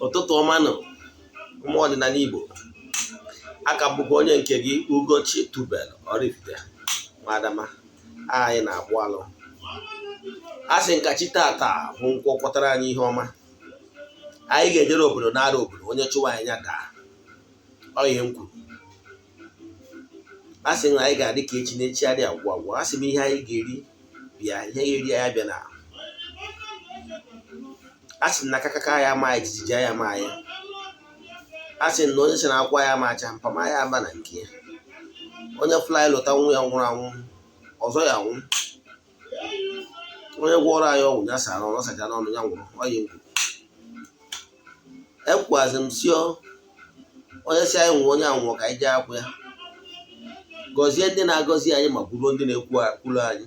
Ụtụtụ ọma nọ ụmụ ọdịnala Igbo. Aka bụkwa onye nke gị Ugochi tubelu Oraifite Adama. Anyị na-akpụ alụ. A sị nkachi tata bụ nkwụ kwọtara anyị ihe ọma. Anyị ga-ejere obodo nara obodo, onye chụwa anyị ya daa. Ọ ihe m kwuru. A sị na anyị ga-adị ka echi na echi adị agwụ agwụ. A sị m ihe anyị ga-eri bịa, ihe ga-eri anyị bịa na. A sị na akakaka ya ama anyị, jijiji ya ama anyị. A sị na onye si na akwa ya ama acha mpama ya aba na nke ya. Onye fly lụta nwa ya nwụrụ anwụ, ọzọ ya nwụ. Onye gwọrọ anyị ọgwụ ya sara ọnụ sacha n'ọnụ ya nwụrụ. Ọyị nkwu. Ekwazi m sio onye si anyị nwụọ onye anwụọ ka anyị jee akwụ ya. Gọzie ndị na-agọzi anyị ma kwuruo ndị na-ekwulu anyị.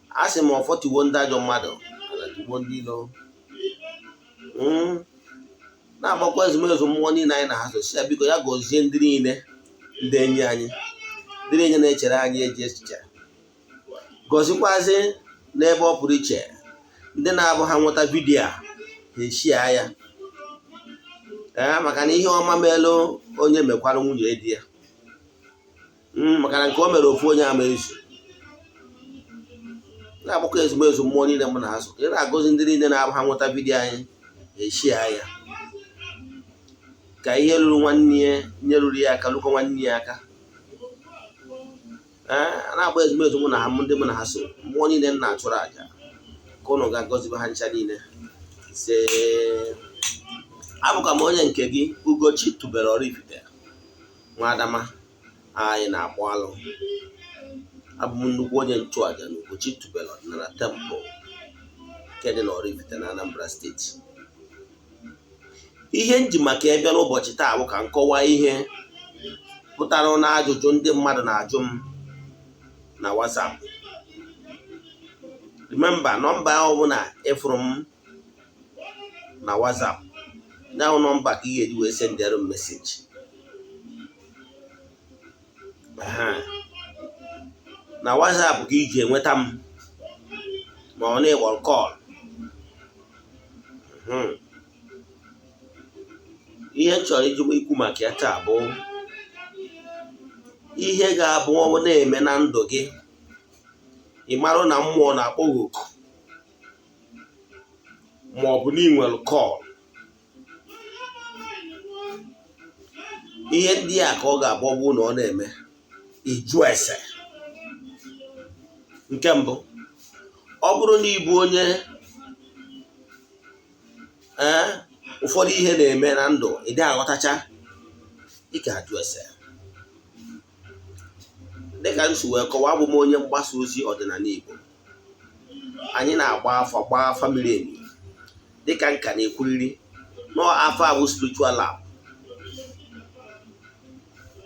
A sị m ọfọtiwo ndị ajọ mmadụ ala ndị ilo. Na-agbakwa ezumezu mmụọ niile anyị na ha sosi ya, biko ya gọzie ndị niile, ndị enyi anyị, ndị niile na-echere anyị eji echiche. Gọzikwazi n'ebe ọ pụrụ iche ndị na-abụ ha nweta vidiyo a eshia ya, maka na ihe ọma meelu onye mekwara nwunye di ya, maka na nke o mere ofu onye ama ezu. Na-agbakwa ezumezu mmụọ niile mụ na ha so, ị na-agọzi ndị niile na-abụ ha nweta vidiyo anyị eshia ya, ka ihe ruru nwanne ya nye ruru ya aka lụkọ nwanne ya aka. Na-agba ezumezu mụ na ha, ndị mụ na ha so, mmụọ niile na-achụrụ aja ka ụnụ ga-agọzibe ha ncha niile. Ise abụkwa m onye nke gị Ugochi tubelu Oraifite Adama. Anyị na-akpụ alụ. Abụ m nnukwu onye nchụaja na Ugochi tubelu Odinana temple nke dị na Oraifite na Anambra steeti. Ihe nji maka ebe n'ụbọchị taa bụ ka nkọwa ihe pụtara na ajụjụ ndị mmadụ na-ajụ m na WhatsApp. Remember, nọmba ahụ bụ na ịfụrụ m na WhatsApp, ya bụ nọmba ka ị ga-eji wee sendịrị m meseji. Na WhatsApp ka ị ji enweta m ma ọ na-ịkpọ kọl. Ihe m chọrọ iji ikwu maka ya taa bụ ihe ga-abụ ọ na-eme na ndụ gị, ị marụ na mmụọ na-akpọ gị oku ma ọ bụ na ị nwere kọl. Ihe ndị a ka ọ ga-abụ ọ bụ na ọ na-eme ịjụ ese. Nke mbụ, ọ bụrụ na ị bụ onye ụfọdụ ihe na-eme na ndụ ị dị aghọtacha, ị ga-ajụ ese. Dịka m si wee kọwaa, abụ m onye mgbasa ozi ọdịnala Igbo. Anyị na-agba afa miri emi, dịka nka na-ekwuriri n'afọ abụ spiritual lab.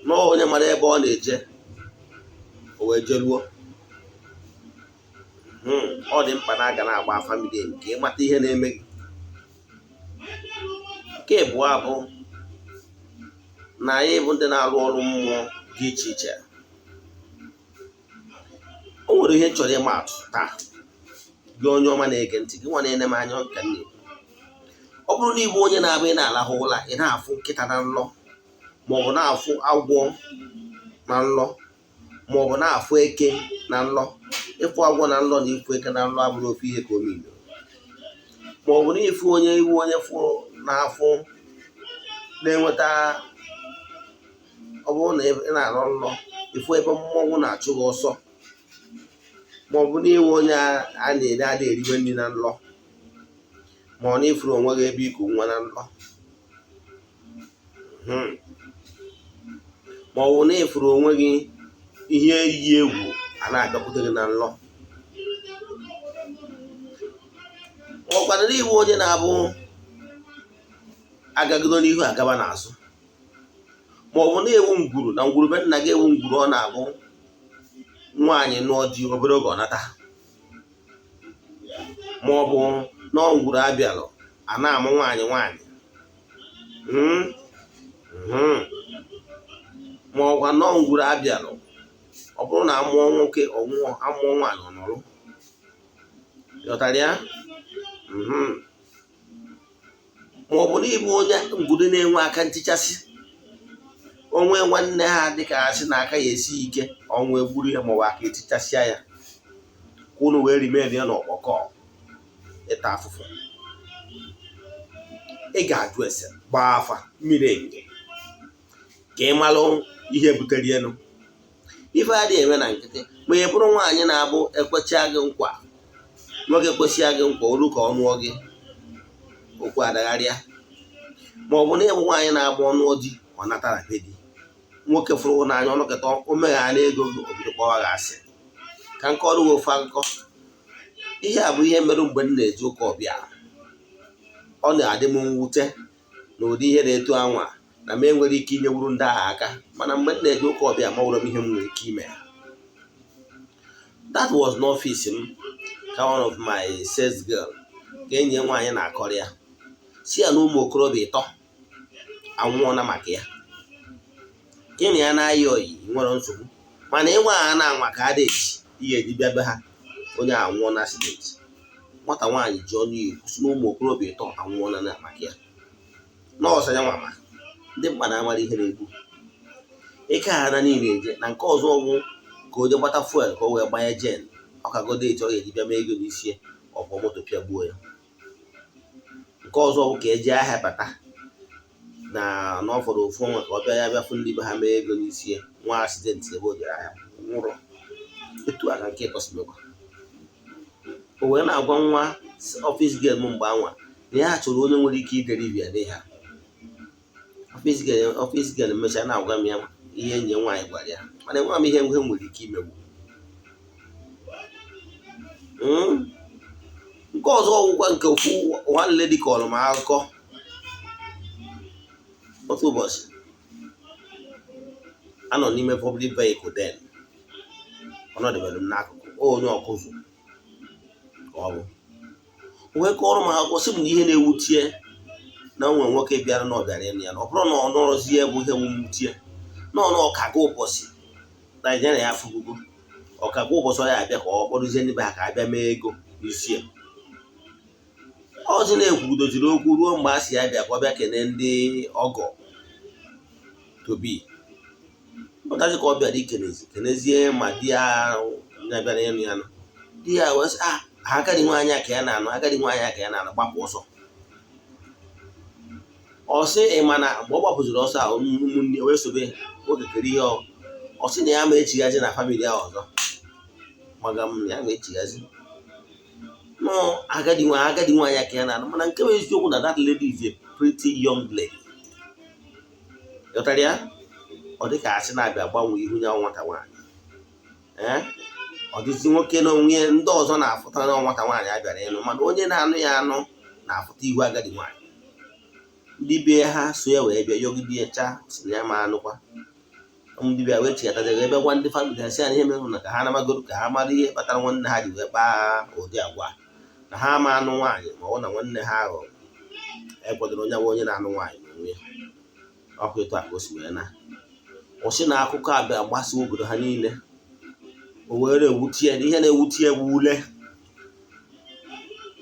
Nọọ onye mara ebe ọ na-eje o wee jeruo. Ọ dị mkpa na aga na-agba afa miri emi ka ị mata ihe na-eme gị. Nke abụọ bụ na anyị bụ ndị na-arụ ọrụ mmụọ dị iche iche. O nwere ihe chọrọ ịma atụ taa, gị onye ọma na-ege ntị, gị nwa na-ene m anya ka nne. Ọ bụrụ na ịbụ onye na-abụ ị na-alahụ ụla, ị na-afụ nkịta na nlọ, maọbụ na-afụ agwọ na nlọ, maọbụ na-afụ eke na nlọ. Ịfụ agwọ na nlọ na ịfụ eke na nlọ abụrụ ofu ihe ka o miri. Maọbụ na ịfụ onye iwu onye fụrụ n'afọ na-enweta, ọ bụrụ na ị na-alọ nlọ ịfụ ebe mmọnwụ na-achụ gị ọsọ, maọbụ na iwe onye a na-ere ada eriwe nri na nlọ, ma ọ na ịfụrụ onwe gị ebe iku nwa na nlọ, maọbụ na ịfụrụ onwe gị ihe iyi egwu a na-abịakwute gị na nlọ, maọbụkwa na iwe onye na-abụ agagido n'ihu agaba n'azụ, maọbụ na-ewu ngwuru na ngwurube nna gị ewu ngwuru, ọ na-abụ nwaanyị nụọ di obere oge ọ nata, maọbụ na ngwuru abịalụ a na-amụ nwaanyị, maọbụ na ngwuru abịalụ ọ bụrụ na amụọ nwoke ọnwụọ, amụọ nwaanyị ọnọrụ. Ghọtara ya? ma ọ bụ na ịbụ onye ngwuru na-enwe aka ntichasị, onwe nwanne ha dịka asị na aka ya esi ike, ọnwa egburu ya maọbụ aka etichasịa ya, ka unu wee rimeri ya n'ọkpọkọ ịta afụfụ. Ị ga-ajụ ese gbaa afa mmiri nke ka ị malụ ihe butere elu. Ife adịghị eme na nkịtị, ma ị bụrụ nwaanyị na-abụ ekwechia gị nkwa, nwoke kwesịa gị nkwa olu ka ọ nụọ gị, okwu adagharịa. Ma ọ bụ na ịbụ nwaanyị na-agba ọnụ di ọ natara be di, nwoke fụrụ n'anya ọnụkịta o meghara ego gị, obido kpọwa gị asị. Ka nke ọrụ ofe akụkọ, ihe a bụ ihe mere mgbe m na-eji ụka ọbịa. Ọ na-adị m mwute na ụdị ihe na-eto anwa na m enwere ike inyewuru ndị agha aka, mana mgbe m na-eji ụka ọbịa mawụrụ m ihe m nwere ike ime. That was n'ọfịs m ka one of my sales girl ka enyi nwaanyị na-akọrọ ya si ya na ụmụ okorobịa 3 anwụọna maka ya. Gịnị ya na-ayị oyi nwere nsogbu, mana ịnwe agha na-anwa ka adịghị ihe eji bịa be ha, onye anwụọ na asidenti. Nwata nwaanyị ji ọnụ ikwu si na ụmụ okorobịa 3 anwụọna na maka ya. Nọọsụ ya nwama ndị mkpa na-amara ihe na-egbu ike ha na niile eje na nke ọzọ ọgwụ ka o je gbata fuel ka o wee gbanye jen, ọ kagodo eji ọ ga-eji bịa mee ego n'isi ọkwọ moto pịagbuo ya. Nke ọzọ ọgwụ ka eji ahịa bata na n'ọfọdụ ofu ọnwa ka ọ bịa ya bịafụ ndị be ha mee ego n'isi nwa asidenti ebe o jere ahịa nwụrụ. Etu aka nke ịtọsimekwa o wee na-agwa nwa ọfịs gel m mgbe anwa na ya chọrọ onye nwere ike ideribia dị ha. Ọfịs gel mechaa na-agwa m ya ihe enyi nwaanyị gwara ya, mana enwe m ihe nwere ike imegbu. Nke ọzọ ọgwụkwa nke ofu one lady kọrọ m akụkọ. Otu ụbọchị anọ n'ime public vehicle den, ọ nọdebere m n'akụkụ, onye ọkụzụ ka ọ bụ. O wee kọrọ m akụkọ sị m na ihe na-ewutie na nwe nwoke bịara na ọ bịara ịnụ ya, na ọ bụrụ na ọ nọrọzie bụ ihe nwutie na ọkaga ụbọchị Naijiria ya afụgogo, ọkaga ụbọchị ọ ya abịa ka ọ kpọrụzie ndị be ha ka abịa mee ego n'isi ya. Ọzi na-ekwudoziri okwu ruo mgbe a si ya bịa ka ọ bịa kene ndị ọgọ tobi. Pụtazi ka ọ bịara kenezie ma di ya bịara ịnụ ya nọ. Di ya wee sị agadi nwaanyị a ka ya na-anụ, agadi nwaanyị a ka ya na-anụ, gbapụ ọsọ. Ọ sị ịma na mgbe ọ gbapụziri ọsọ ahụ, ụmụnne wee sobe oge kere ihe ọ sị na ya ma echighazi na famili ahụ ọzọ, maga m ya ma echighazi nọ agadi nwaanyị a ka ya na-anụ. Mana nke bụ eziokwu na that lady is a pretty young lady. Ghọtara ya? Ọ dị ka asị na-abịa gbanwee ihu ya nwata nwaanyị. Ọ dịzi nwoke na onwe ndị ọzọ na-afụta na nwata nwaanyị a bịara ịnụ, mana onye na-anụ ya anụ na-afụta ihu agadi nwaanyị. Ndị be ha so ya wee bịa yọgide ya chaa si na ya ma anụkwa. Ndị bịa wee chigatazi ebe gwa ndị famili ha si ya na ihe mere na ka ha namagoro ka ha mara ihe kpatara nwanne ha ji wee kpaa ụdị agwa, na ha ama anụ nwaanyị ma ọ na nwanne ha ahụ ekwadoro onye nwe onye na-anụ nwaanyị n'onwe ya. Ọkụ etu a ka o si wee na ọsị na akụkọ a bịa gbasa obodo ha niile. O were ewutie na ihe na-ewutie bụ ule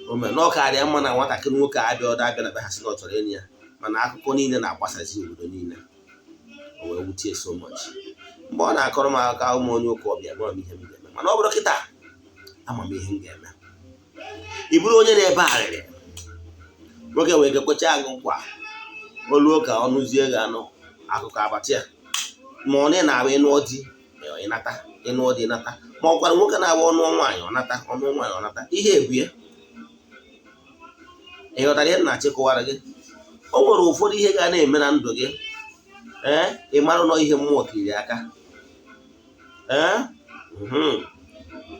ome na ọ karịa mma na nwatakịrị nwoke abịa ọdọ abịa na be ha si na ọ chọrọ enyi ya, mana akụkọ niile na-agbasazi obodo niile. O wee wutie so much. Mgbe ọ na-akọrọ m akụkọ ụmụ onye ụka ọbịa, gwa m ihe m ga-eme, mana ọ bụrụ kịta ama m ihe m ga-eme. Ị bụrụ onye na-ebe arịrị, nwoke wee gekwecha agụ nkwa oluo ka ọ nụzie gị anụ akụkọ abatị ya, ma ọ na-abụ ịnụọ di ịnata, ịnụọ di ịnata, ma ọ gwara nwoke na-abụ ọnụ nwaanyị ọnata, ọnụ nwaanyị ọnata, ihe ebue. Ị ghọtara ihe na-achịkọwara gị? O nwere ụfọdụ ihe ga na-eme na ndụ gị, ị mara nọ ihe mmụọ kiri aka.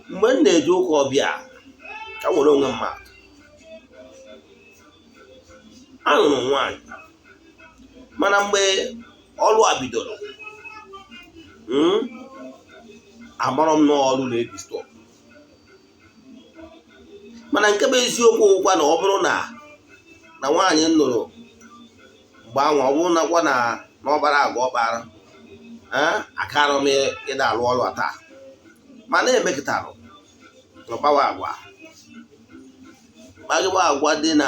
Mgbe m na-eje ụka ọbịa ka nwere onwe mmadụ, anụrụ m nwaanyị, mana mgbe ọrụ a bidoro, amarọ m n'ọrụ na-edistọp. Mana nke bụ eziokwu ụkwa na ọ bụrụ na nwaanyị nụrụ mgbe anwa, ọ bụrụ na kwa na ọbara agwa ọkpara, akarọ m ịda alụ ọrụ taa, mana emekịtarụ n'ọkpawa agwa kpagịwa agwa dị na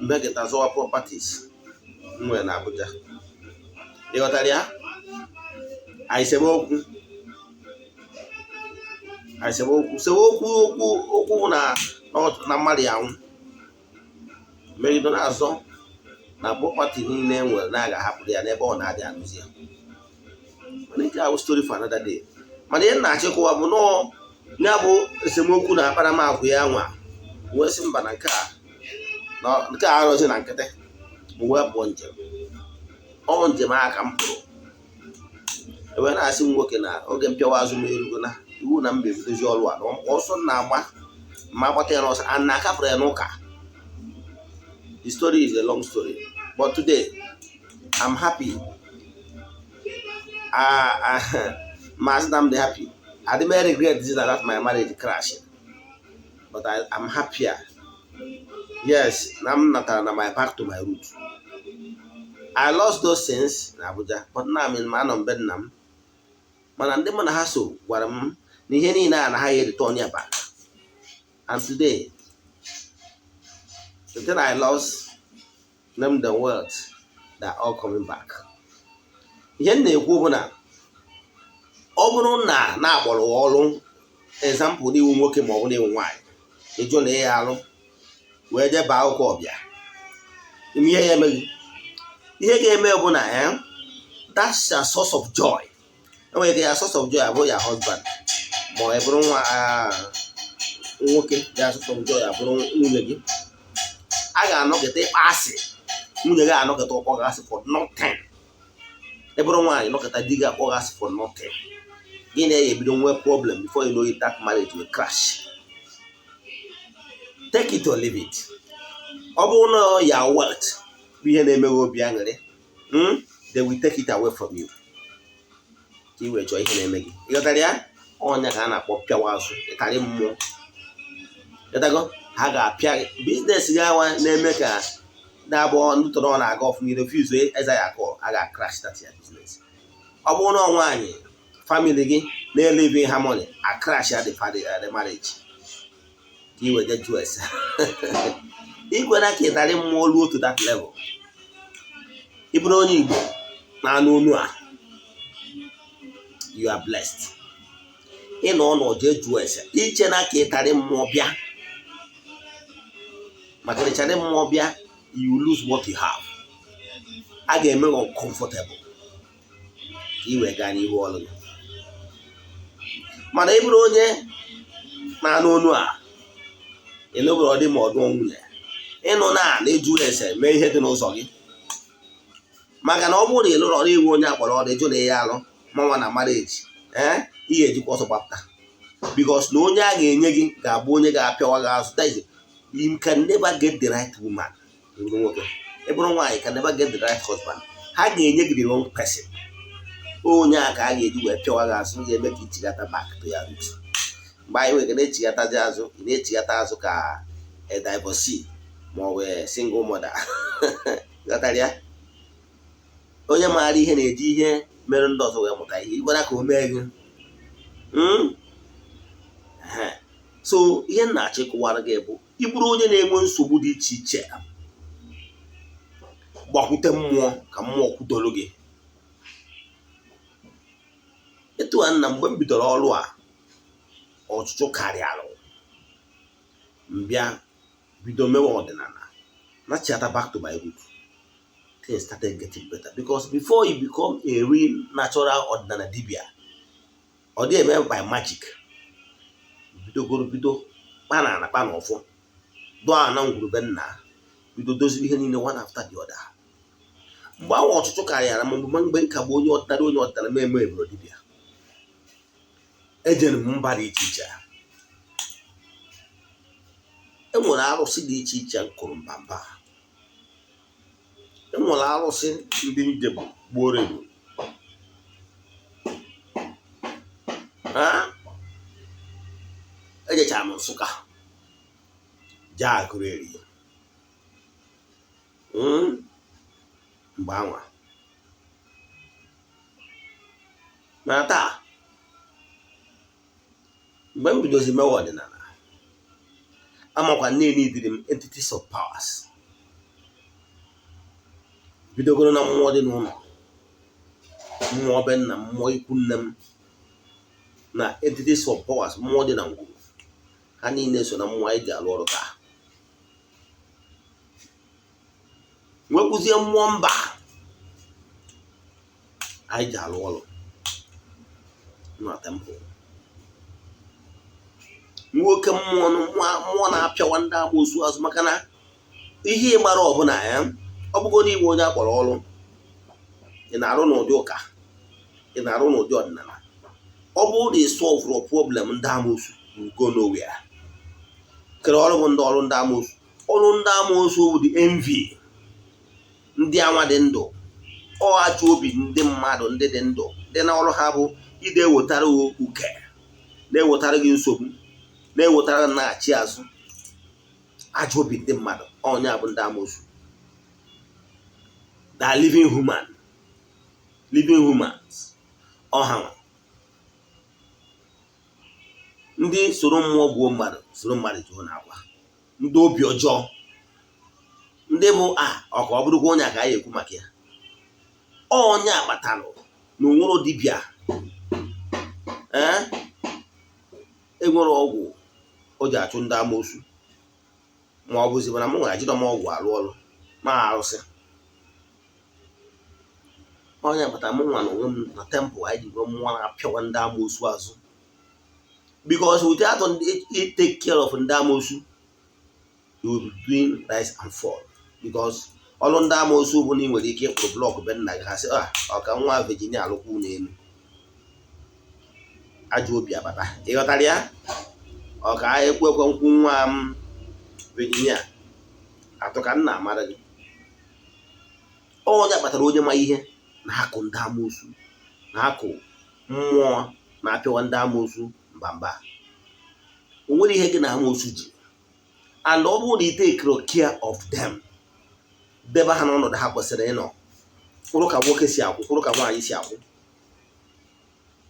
mmekịta zụwa properties nwere na Abuja. Ịghọtara ya? Anyị sebe okwu na mmadụ ya nwụ megide na-azọ na property niile enwere na aga ahapụrụ ya n'ebe ọ na-adị arụzi ya. Mana nke ahụ story for another day. Mana ihe na-achịkwa bụ ya bụ esemokwu na akparamagwa ya nwa wee sị mba na nke a arụzi na nkịtị bụ wee pụọ njem. Ọ njem aka m pụrụ ewee na-asị m nwoke na oge mpịawa azụ m erugo na iwu na mba ebidozi ọrụ a ọsọ na-agba ma agbata ya n'ọsọ a na-akapụrụ ya n'ụka. The story is a long story, but today I'm happy. I'm happy. I didn't regret this that my marriage crashed, but I'm happier. Yes, I'm not my back to my roots. I lost those things in Abuja, but now I'm in man on Bednam. Man, and them on hustle. What I'm Niheni na and I return your back. And today, the thing I lost, them the words that are all coming back. Yen ne gwobuna. Obunu na agboro ọrụ example ni nwoke ma ọ bụ na nwanyị. Ejo na ya alụ wee je baa ụka ọbịa. Ihe ya emeghị. Ihe ga-eme bụ na that's a source of joy. Enwere ya source of joy abụrụ ya husband. Ma ọ bụrụ nwoke ya source of joy abụrụ nwunye gị. A ga-anọkịta ịkpa asị. Nwunye gị anọkịta ụkpọ gasị for nothing. Ebụrụ nwaanyị nọkịta di gị akpọ gasị for nothing. Gị na-ebido nwee problem before you know it, that marriage will crash. Take it or leave it. Ọ bụrụ na ya wealth bụ ihe na-emeghe obi aṅụrị, they will take it away from you. Ka i wee chọọ ihe na-eme gị. Ịghọtara ya? Ọnya ka a na-akpọ pịawa azụ ịkarị mmụọ. Ịghọtago? Ha ga-apịa biznes gị awa na-eme ka na-abụ ndị tọrọ na-aga ọfụ n'ire fuse eza ya akọ a ga-crash that your business. Ọ bụrụ na nwaanyị family gị na-live harmony a crash at the marriage. Ka i wee je jụọ ese. Ikwena ka ịtarị mmụọ ruo to that level. Ị bụrụ onye Igbo na-anụ onu a, you are blessed. Ị nọ n'ọjọ jụọ ese iche na ka ịtarị mmụọ bịa. Maka ịtarị mmụọ bịa, you lose what you have. A ga-eme uncomfortable. Ka i wee gaa n'ihu ọrụ gị. Mana ị bụrụ onye na-anụ onu a, ị nụbụrụ ọdị ma ọdụ nwunye. Ịnụ na-eju ese mee ihe dị n'ụzọ gị. Maka na ọ bụrụ na ị lụrụ ọrụ iwu onye akpọrọ ọrụ ịjụ na ihe alụ manwa na marriage, ihe ejikwa ọsọ gbapụta. Because na onye a ga-enye gị ga-abụ onye ga-apịawa gị azụ. That is, you can never get the right woman. Ị bụrụ nwaanyị can never get the right husband. Ha ga-enye gị the wrong person. Onye a ka a ga-eji wee pịawa gị azụ ga-eme ka ichigata back to your roots. Mgbe anyị nwere na-echigatazi azụ, ị na-echigata azụ ka a divorcee ma ọ bụ single mother. Ghọtara ya? Onye maara ihe na-eji ihe mere ndị ọzọ wee mụta ihe. Ịgwara ka o mee gị. So ihe na-achịkọwara gị bụ ị bụrụ onye na-enwe nsogbu dị iche iche, gbakwute mmụọ ka mmụọ kwutoro gị. Etu a nna mgbe m bidoro ọrụ a, ọchụchụ karịa arụ. Mbịa bido mewe ọdịnala. Na chata back to my root. Things started getting better because before you become a real natural ọdịnala dibia, ọ dị eme by magic. Bido kpana na kpana ọfọ. Doa na ngwurube nna. Bido doziri ihe niile one after the other. Mgbe ahụ ọchụchụ karịara mgbe nka bụ onye ọdịnala eme eburo dibia. Ejere m mba dị iche iche. Enwere arụsị dị iche iche nkụrụ mbamba. Enwere arụsị ndị njem gboro egbu. Ejechara m Nsụka jee Agụleri. Mgbe anwa mana taa mgbe m bidozi mewe ọdịnala, amakwa nne idiri m entities of powers. bidogoro na mmụọ dị n'ụlọ, mmụọ be nna, mmụọ ikwu nne m, na entities of powers, mmụọ dị na ngwuru, ha niile so na mmụọ anyị ji alụ ọrụ taa. Nwekwuzie mmụọ mba anyị ji alụ ọrụ na temple. Nwoke mmụọ na-apịawa ndị amoosu azụ, maka na ihe ịgbara ọbụla ya, ọ bụgo n'igwe onye akpọrọ ọrụ, ị na-arụ n'ụdị ụka, ị na-arụ n'ụdị ọdịnala, ọ bụrụ na ị solve problem ndị amoosu, go nowhere. Kere ọrụ bụ ndị ọrụ ndị amoosu. Ọrụ ndị amoosu bụ the envy ndị anwa dị ndụ, ọ ajọ obi ndị mmadụ ndị dị ndụ, dị na ọrụ ha bụ ide ewetara uke, na-ewetara gị nsogbu, na-ewetara naghachi azụ. Ajọ obi ndị mmadụ, ọnya bụ ndị amoosu. The living humans, ọha ndị soro mmụọ gbuo mmadụ, soro mmadụ jụọ n'agwa, ndị obi ọjọọ, ndị bụ ọka ọ bụrụkwa onye ka anyị ekwu maka ya. Onye akpatalụ na onwero dibịa enwere ọgwụ o ji achụ ndị amoosu, ma ọ bụzi mana m nwere ajịrọ m ọgwụ alụ ọrụ ma arụsị. Onye akpata m nwa na onwe m na temple anyị ji nwee mmụọ na-apịawa ndị amoosu azụ, because without take care of ndị amoosu, you will be doing rise and fall. Because ọrụ ndị amoosu bụ na ị nwere ike ịkpụrụ blọk be nna gị, ha sị ọka nwa Virginia alụkwu n'elu, ajọ obi abata. Ịghọtara ya? Ọka ekwekwe nkwụ nwa m Virginia atụ ka nna amara gị. Onye kpatara onye ma ihe na-akụ ndị amoosu, na-akụ mmụọ na-apịawa ndị amoosu mbamba. O nwere ihe gị na amoosu ji, and ọ bụrụ na ị take care of them, debe ha n'ọnọdụ ha kwesịrị ịnọ, kwụrụ ka nwoke si akwụ, kwụrụ ka nwaanyị si akwụ,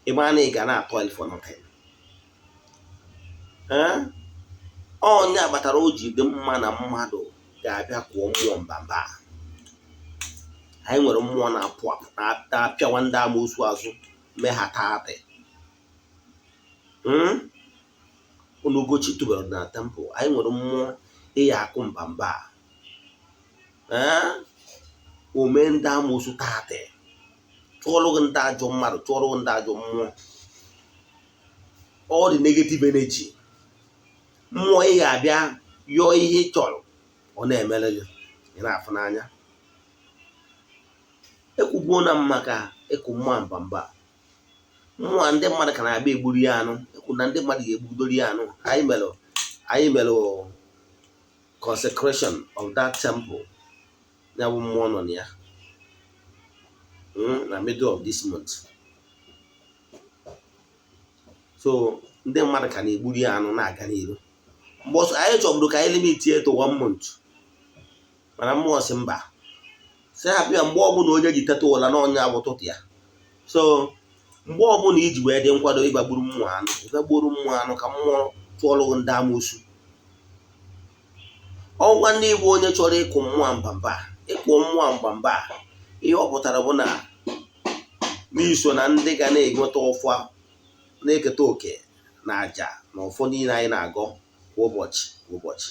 ịma na ị ga na-atọ for nothing. Onye kpatara o ji dị mma na mmadụ ga-abịa kụọ mmụọ mbamba. Anyị nwere mmụọ na-apụ apụ, na-apịawa ndị amoosu azụ, mee ha taatị. Ugochi tubelu na temple, anyị nwere mmụọ ịya akụ mbamba, ome ndị amoosu taatị, chụọrụ gị ndị ajọ mmadụ, chụọrụ gị ndị ajọ mmụọ, all the negative energy. Mmụọ ị ga-abịa yọọ ihe ị chọrọ, ọ na-emere gị, ị na-afụ n'anya. Ekwubuo na maka ịkụ mmụọ mbamba, mmụọ ndị mmadụ ka na-abịa egburu ya anụ, ekwu na ndị mmadụ ga-egbudori ya anụ. Anyị mere consecration of that temple, ya bụ mmụọ nọ na ya na middle of this month. So ndị mmadụ ka na-egburu ya anụ na-aga n'iru. Mgbe ọsọ anyị chọburu ka anyị limit to 1 month, mana mmụọ si mba, si hapụ ya. Mgbe ọbụla onye ji teta ụla na ọnya bụ ụtụtụ ya. So mgbe ọbụla iji wee dị nkwado ịgbagburu mmụọ anụ, ịgbagburu mmụọ anụ ka mmụọ tụọlụ ndị amoosu. Ọgwa ndị Igbo onye chọrọ ịkụ mmụọ mbamba, ịkụ mmụọ mbamba, ihe ọ pụtara bụ na n'iso na ndị ga na-enweta ụfọ, na-eketa oke na aja na ụfọ niile anyị na-agọ kwa ụbọchị,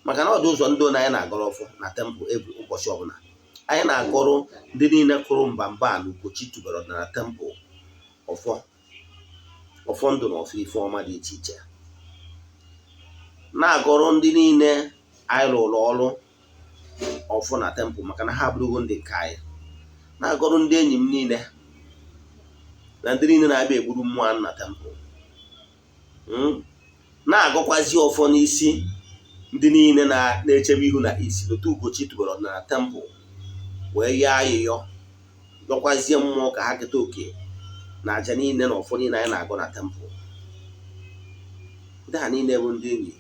maka na ọ dị ụzọ ndị anyị na-agọrọ ụfọ na temple ụbọchị ọbụla. Anyị na-agọrọ ndị niile kụrụ mbamba na Ugochi tubelu na temple ọfọ ndụ na ọfọ ife ọma dị iche iche. Na-agọrọ ndị niile anyị rụrụ ọrụ ọfọ na temple, maka na ha abụrụgo ndị nke anyị. Na-agọrọ ndị enyi m niile na ndị niile na-abịa egburu mmụọ na temple. Na-agọkwazi ọfọ n'isi ndị niile na-echebe ihu na isi n'otu Ugochi tubelu na temple, wee yọọ ayịyọ, gọkwazie mmụọ ka ha keta oke na aja niile na ọfọ niile anyị na-agọ na temple. Ndị ha niile bụ ndị enyi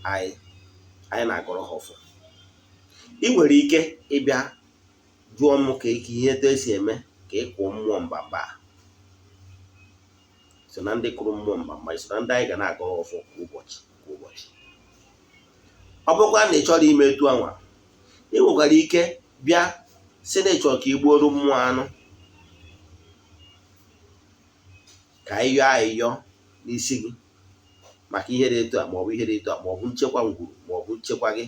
anyị na-agọrọ ha ọfọ. Ị nwere ike ịbịa jụọ m ka ihe etu esi eme ka ị kụọ mmụọ mbamba. So na ndị kụrụ mmụọ mbamba, so na ndị anyị ga na-agọrọ ọfọ kwa ụbọchị. Ọ bụrụkwa na ị chọrọ ime etu anwa, ị nwekwara ike bịa si na ịchọrọ ka igbuoro mmụọ anụ ka ịyọ ayịyọ n'isi gị maka ihe dị etu a maọbụ ihe dị etu a maọbụ nchekwa ngwuru maọbụ nchekwa gị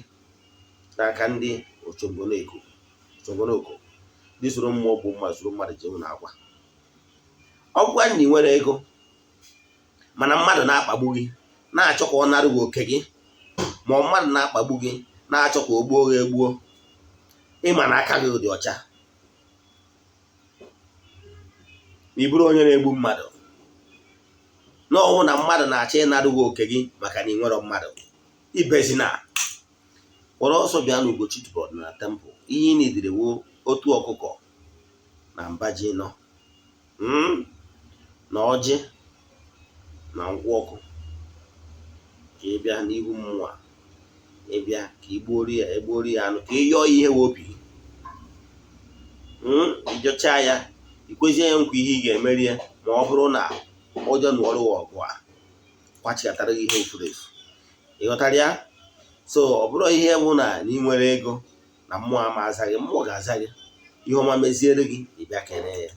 n'aka ndị ochongonoko ndị soro mmụọ bụ mmadụ soro mmadụ ji na akwa. Ọ bụkwa na ị nwere ego mana mmadụ na-akpagbu gị na-achọ ka ọ nara gị oke gị, ma mmadụ na-akpagbu gị na-achọ ka o gbuo gị egbuo, ịma na aka gị dị ọcha na ị bụrụ onye na-egbu mmadụ, n'ọnwụ na mmadụ na-achọ ịnara gị oke gị maka na ị nwere mmadụ, ibezina kpọrọ ọsọ bịa na Ugochi tubelu na temple. Ihe ị na-edire wo otu ọkụkọ na mbaji nọ na ọjị na nkwụ ọkụ ka ị bịa n'ihu mmụọ a, ị bịa ka egbuori ya anụ ka ị yọọ ihe obi ịjọcha ya, ikwezie ya nkwa ihe ị ga-emeri ya ma ọ bụrụ na ụjọ nụọrụ ọgụ a kwachikatara gị ihe efuru efu. Ịghọtara ya? So ọ bụrụ ihe bụ na ị nwere ego na mmụọ ama aza gị, mmụọ ga-aza gị ihe ọma meziere gị, ịbịa kene ya.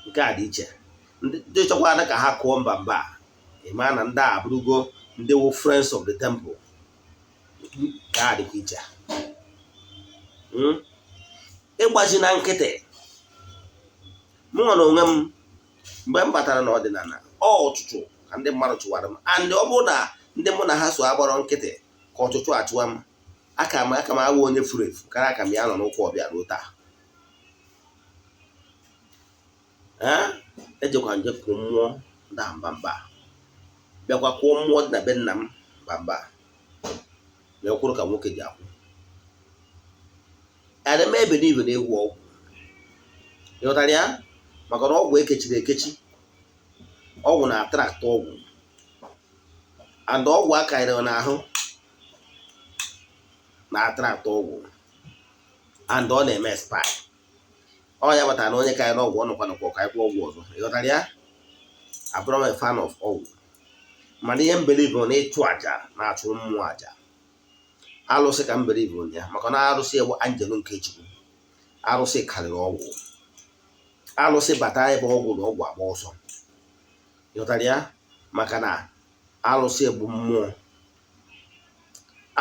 Nke a dị iche. Ndị chọkwara ka ha kụọ mba ịma na ndị a abụrụgo ndị wụ friends of the temple. Nke a dịkwa iche. Ịgbaji na nkịtị, mụ na onwe m mgbe m batara n'ọdịnala ọchụchụ ka ndị mmadụ chụwara m, and ọ bụrụ na ndị mụ na ha so agbọrọ nkịtị ka ọchụchụ achụwa m, aka m awụ onye furu efu karịa aka m ya nọ n'ụkwụ ọbịa ruo taa. Ejekwa nje kụọ mmụọ ndị mbamba, bịakwa kụọ mmụọ dị na be nna m mbamba, bịa kwụrụ ka nwoke ji akwụ. Adịm ebelive na egwu ọgwụ. Ịghọtara ya? Maka na ọgwụ ekechiri ekechi, ọgwụ na-atraktị ọgwụ, and ọgwụ akarịrị n'ahụ na-atraktị ọgwụ, and ọ na-eme expire. Ọ ya batara na onye karịrị ọgwụ ọnụkwa ka ịkwụ ọgwụ ọzọ. Ịghọtara ya? Abụrụ m a fan of ọgwụ, mana ihe mbelive na ịchụ aja na-achụ mmụọ aja. Alụsị ka mbelive ya, maka na arụsị ewu anjelu nke Chukwu. Arụsị karịrị ọgwụ. Alụsị bata ebe ọgwụ na ọgwụ agba ọsọ. Ịghọtara ya? Maka na alụsị bụ mmụọ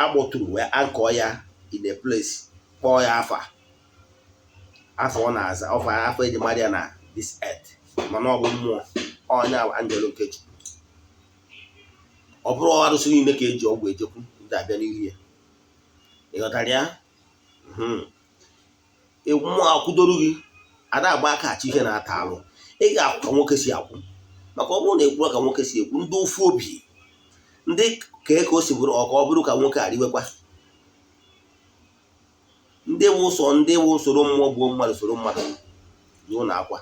agbọturu wee ankọ ya in a place, kpọọ ya afọ ọ na-aza, afọ eji mara ya na this earth, mana ọ bụ mmụọ, onye anjelu nke Chukwu. Ọ bụrụ arụsị niile ka eji ọgwụ ejekwu ndị abịa n'ihu ya. Ịghọtara ya? Mmụọ akwụdoro gị, ada agba aka achị ihe na-ata alụ. Ị ga-akwụ ka nwoke si akwụ, maka ọ bụrụ na ekwuru ka nwoke si ekwu, ndị ofu obi, ndị ka o si bụrụ ọka ọ bụrụ ka nwoke arịwekwa, ndị wụ soro mmụọ bụ mmadụ soro mmadụ ruo na akwa,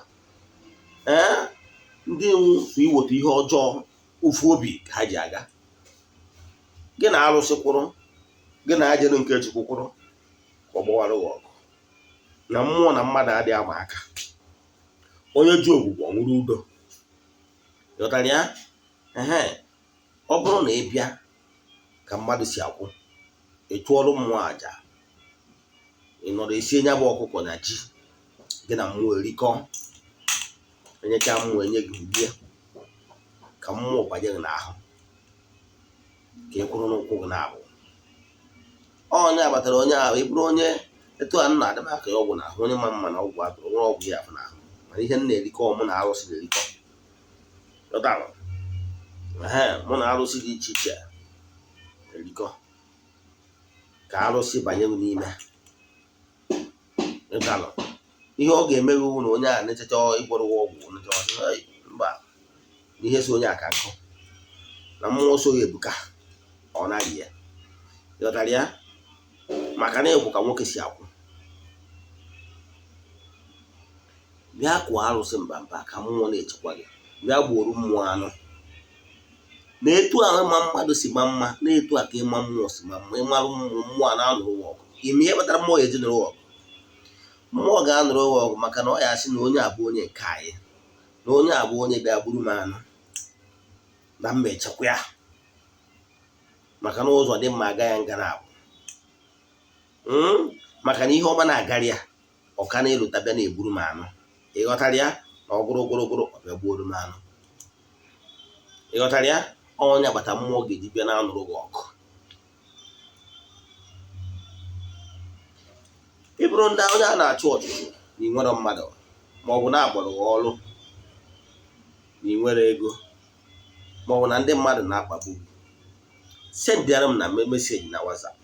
ndị so iweta ihe ọjọọ ofu obi ka ha ji aga. Gị na arụsị kwụrụ, gị na ajelu nke Chukwu kwụrụ ka ọ gbawara gị ọgụ. Na mmụọ na mmadụ adịghị ama aka. Onye ji ogwugwu ọ nwụrụ udo. Ịghọtara ya? Ọ bụrụ na ị bịa ka mmadụ si akwụ, ị chụọrọ mmụọ aja, ị nọrọ esie nya bụ ọkụkọ na ji, gị na mmụọ erikọ, enyecha mmụọ enye gị ugbie ka mmụọ banye gị n'ahụ, ka ị kwụrụ n'ụkwụ gị na-abụ. Onye abatara onye ahụ, ị bụrụ onye etu a nna adịba aka ya ọgwụ n'ahụ, onye ma mma na ọgwụ atụrụ nwere ọgwụ ya afọ n'ahụ, mana ihe m na-erikọ mụ na arụsị na-erikọ. Mụ na arụsị dị iche iche erikọ ka arụsị banye n'ime. Ihe ọ ga-emeghị wu na onye a na-echecha ịgwọrọ ọgwụ mba, n'ihe so onye aka nkụ na mmụọ so ya ebuka, ọ naghị ya. Ịghọtara ya? Maka na ịkwụ ka nwoke si akwụ. Bịa kụọ arụsị mbamba ka mmụọ na-echekwa gị. Bịa gbuoro mmụọ anụ. Na etu ahụ ma mmadụ si ma mma, na etu a ka ịma mmụọ si ma mma. Ịmarụ mmụọ a na-anụrụ ọgụ. Ime ihe kpatara mmụọ eji nụrụ ọgụ. Mmụọ ga-anụrụ ọgụ maka na ọ ya asị na onye a bụ onye nke anyị, na onye a bụ onye bịa gburu m anụ, na mma echekwa ya, maka na ụzọ dị mma aga ya ngara abụ. maka na ihe ọma na-agara ya ọka na-elota bịa na-egburu m anụ. Ịghọtara ya na ọgụrụ gụrụgụrụ ọbịa gbuoro m anụ. Ịghọtara ya onye agbata mmụọ ga-eji bịa na-anụrụ gị ọgụ. Ị bụrụ ndị onye a na-achụ ọchụchụ na ị nwere mmadụ ma ọ bụ na-agbọrọ gị ọrụ na ị nwere ego ma ọ bụ na ndị mmadụ na-akpagbu gị, sendịara m na meseji na WhatsApp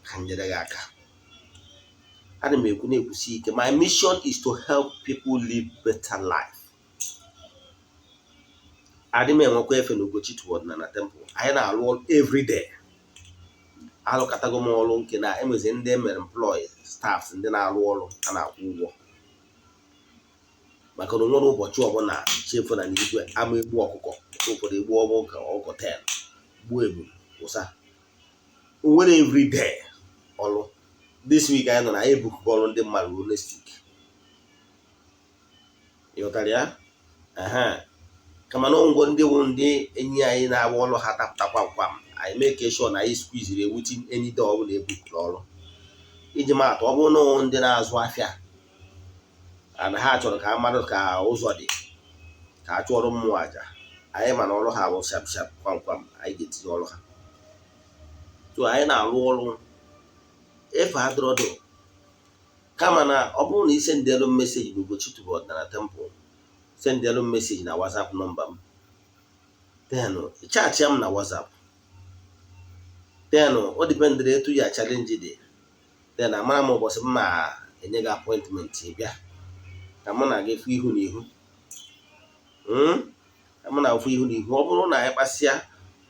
ka m nyere gị aka. Ana m ekwu na-ekwusi ike, my mission is to help people live better life. Adị m enwekwa efe na Ugochi Ọdịnala temple. Anyị na-arụ ọrụ every day. Alụkọtago m ọrụ nke na emezi ndị emere employees staffs ndị na-arụ ọrụ a na-akwụ ụgwọ, maka na nwere ụbọchị ọbụla chefu na n'igwe ama egbu ọkụkọ, ụfọdụ egbu ọkụkọ 10 gbuo ebu ụsa. O nwere every day ọrụ. This week anyị nọ na ebukọ ọrụ ndị mmadụ ruo next week. Ịghọtara ya? Kama na ngwo ndị wụ ndị enyi anyị na-agba ọrụ ha tapụtakwa kwam, anyị make sure na anyị squeeze within any day ọbụla ebukọrọ ọrụ. Iji maatụ, ọ bụrụ na ndị na-azụ afịa na ha chọrọ ka mmadụ ka ụzọ dị ka a chụọrọ mmụọ aja, anyị mana ọrụ ha bụ sharp sharp kwam anyị ga-etinye ọrụ ha. So anyị na-arụ ọrụ efe adọrọdụ. Kama na ọ bụrụ na ị sendịelụ meseji na Ugochi Ọdịnala temple, sendịelụ meseji na WhatsApp nọmba m, then ịchaachịa m na WhatsApp, then ọ dipendịrị etu ya chalenji dị, then amara m ụbọchị m ma enye gị apọịntmentị ịbịa ka mụ na gị fụ ihu na ihu. Ka mụ na fụ ihu na ihu. Ọ bụrụ na anyị kpasịa,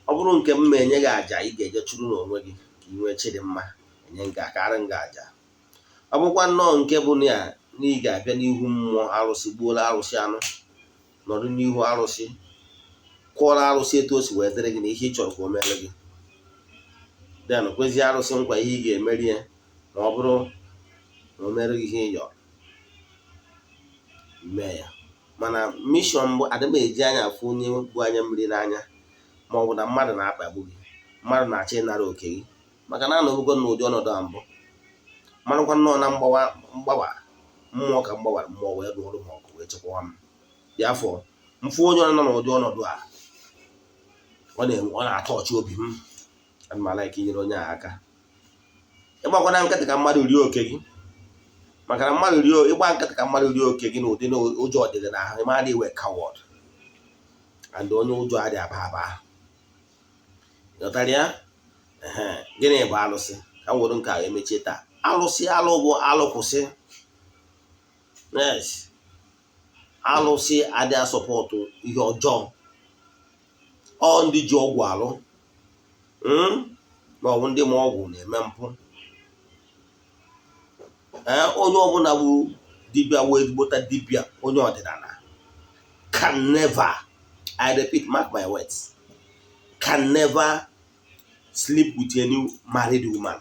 ọ bụrụ nke m ma enye gị aja ị ga-eje chụrụ n'onwe gị ka ị nwee chi dị mma, enye nga akarị nga aja. Ọ bụkwa nnọọ nke bụ na ị ga-abịa n'ihu mmụọ arụsị, gbuola arụsị anụ, nọdụ n'ihu arụsị, kwụọrọ arụsị etu o si wee dịrị gị na ihe ị chọrọ ka o mere gị, then kwezie arụsị nkwa ihe ị ga-emeri ya ma ọ bụrụ na o mere gị ihe ị yọrọ mee ya. Mana mishọn mbụ adị m eji anya afụ onye bụ anya mmiri n'anya ma ọ bụ na mmadụ na-akpagbu gị, mmadụ na-achọ ịnara oke gị, maka na anọbugo n'ụdị ọnọdụ a mbụ. Marakwa nnọọ na mgbawa mmụọ ka mgbawara mmụọ wee rụọrụ m ọgụ wee chekwawa m. Ya afọ mfụ onye nọ n'ụdị ọnọdụ a, ọ na-atọ ọchị obi m. Ana m alaiki inyere onye a aka. Ịgbakwana nkịtị ka mmadụ rie oke gị, maka na mmadụ ịgba nkịtị ka mmadụ rie oke gị na ụdị na ụjọ ọdịgị na ahụ, ịma na-ewe coward and onye ụjọ adị aba. Ịghọtara ya? Gịnị bụ alụsị? Ka m were nke a emechie taa. Alụsị alụ bụ alụ kwụsị. Yes. Alụsị adị asọpọtụ ihe ọjọọ. Ọ ndị ji ọgwụ alụ, ma ọ bụ ndị ma ọgwụ na-eme mpụ. Onye ọbụla bụ dibịa wee gbota dibịa onye ọdịnala can never, I repeat, mark my words, can never sleep with any married woman.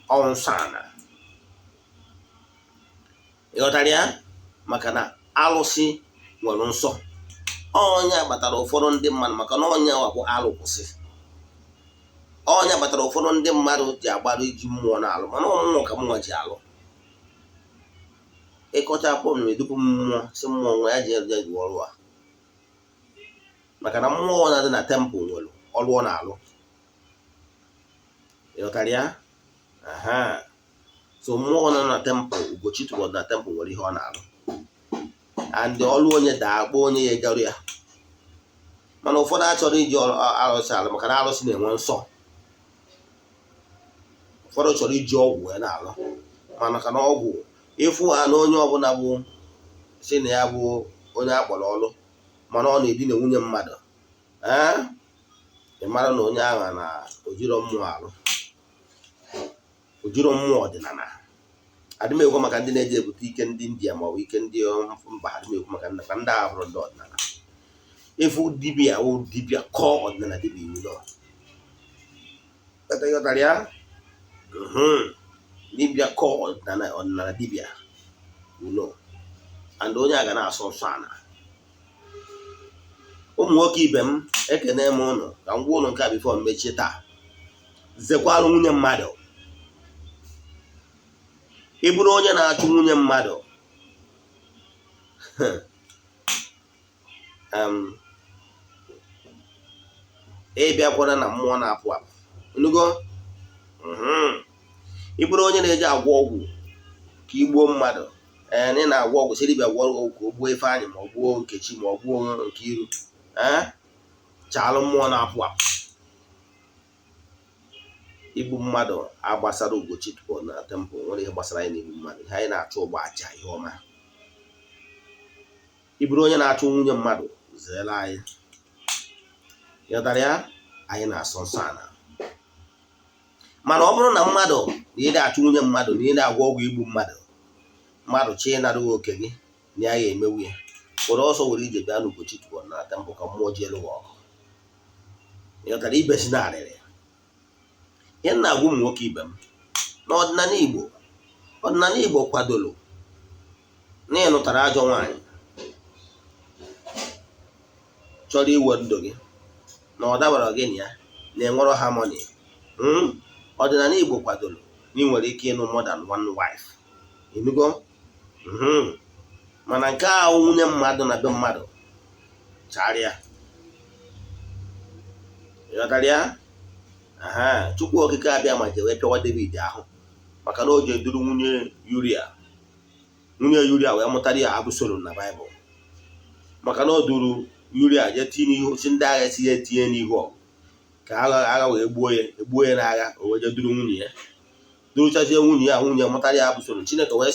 Onsana. Ịghọtara ya? Maka na alụsị nwere nsọ. Onye gbatara ụfọdụ ndị mmadụ, maka na onye bụ alụ kwụsị. Onye gbatara ụfọdụ ndị mmadụ ji agbara iji mmụọ na-alụ, mana mmụọ ka mmụọ ji alụ. Ịkọcha akpọ m na-edupụ mmụọ si mmụọ nwa ya ji eje ọrụ a, maka na mmụọ na-adị na tempụl nwere ọrụ ọ na-alụ. Ịghọtara ya? So mmụọ nọ na tempụl, Ugochi Ọdịnala tempụl nwere ihe ọ na-alụ, and ọlụ onye da-akpọ onye ya egarụ ya. Mana ụfọdụ achọrọ iji arụsị alụ, maka na arụsị na-enwe nsọ. Ụfọdụ chọrọ iji ọgwụ wee na-alụ, mana ka na ọgwụ ịfụ ha na onye ọbụla bụ si na ya bụ onye akpọrọ ọlụ mana ọ na-edina nwunye mmadụ, ị mara na onye ahụ na ojiro mmụọ alụ, ojiro mmụọ ọdịnala. Adịmekwu maka ndị na-eji ebute ike ndị India ma ọ bụ ike ndị mba, adịmekwu maka ndị agha bụrụ ndị ọdịnala. Ịfụ dibịa wụ dibịa kọọ ọdịnala dibịa iwu nọ. Ịghọtara ya? Dibịa kọọ ọdịnala dibịa uno, and onye a ga na-asọ nsọ ana. Ụmụ nwoke ibe m, ekene m ụnụ ka m gwa ụnụ nke a bifo mmechie taa. Zekwalụ nwunye mmadụ. ị bụrụ onye na-achụ nwunye mmadụ ị bịakwara na mmụọ na-apụ apụ nugo ị bụrụ onye na-eji agwọ ọgwụ ka igbuo mmadụ ị na-agwọ ọgwụ siri bịa gwọrọ ọgwụ ka o gbuo Ifeanyị ma ọ gbuo Nkechi ma ọ gbuo Nkiru chaalụ mmụọ na-apụ apụ igbu mmadụ agbasara Ugochi tupu na tempụl nwere ihe gbasara anyị na igbu mmadụ ihe anyị na-achụ ụgbọ aja ihe ọma ị bụrụ onye na-achụ nwunye mmadụ zeere anyị yọtara ya anyị na-asọ nsọ ana mana ọ bụrụ na mmadụ na ị na-achụ nwunye mmadụ na ị na-agwọ ọgwụ igbu mmadụ chi ịnara oke gị na ya ga-emewu ya were ọsọ were ije bịa na Ugochi tupu na tempụl ka mmụọ ji elu ọgụ yọtara ibe si narịrị ihe na-agwụ ụmụ nwoke ibe m n'ọdịnala Igbo kwadoro na ịnụtara ajọ nwaanyị chọrọ iwe ndụ gị na ọ dabara gị na ya na-enwero harmony ọdịnala Igbo kwadoro na ị nwere ike ịnụ more than one wife ịnụgo mana nke a nwunye mmadụ na be mmadụ charịa ịghọtara ya Chukwu okike abịa ma jewe pịawa David ahụ maka na o ji eduru nwunye Uria wee mụtara ya Absalom na Baịbụl maka na o duru Uria je tinye n'ihu si ndị agha si ya etinye n'ihu ọgụ ka agha wee gbuo ya n'agha o wee je duru nwunye ya duruchazie nwunye ya mụtara ya Absalom Chineke wee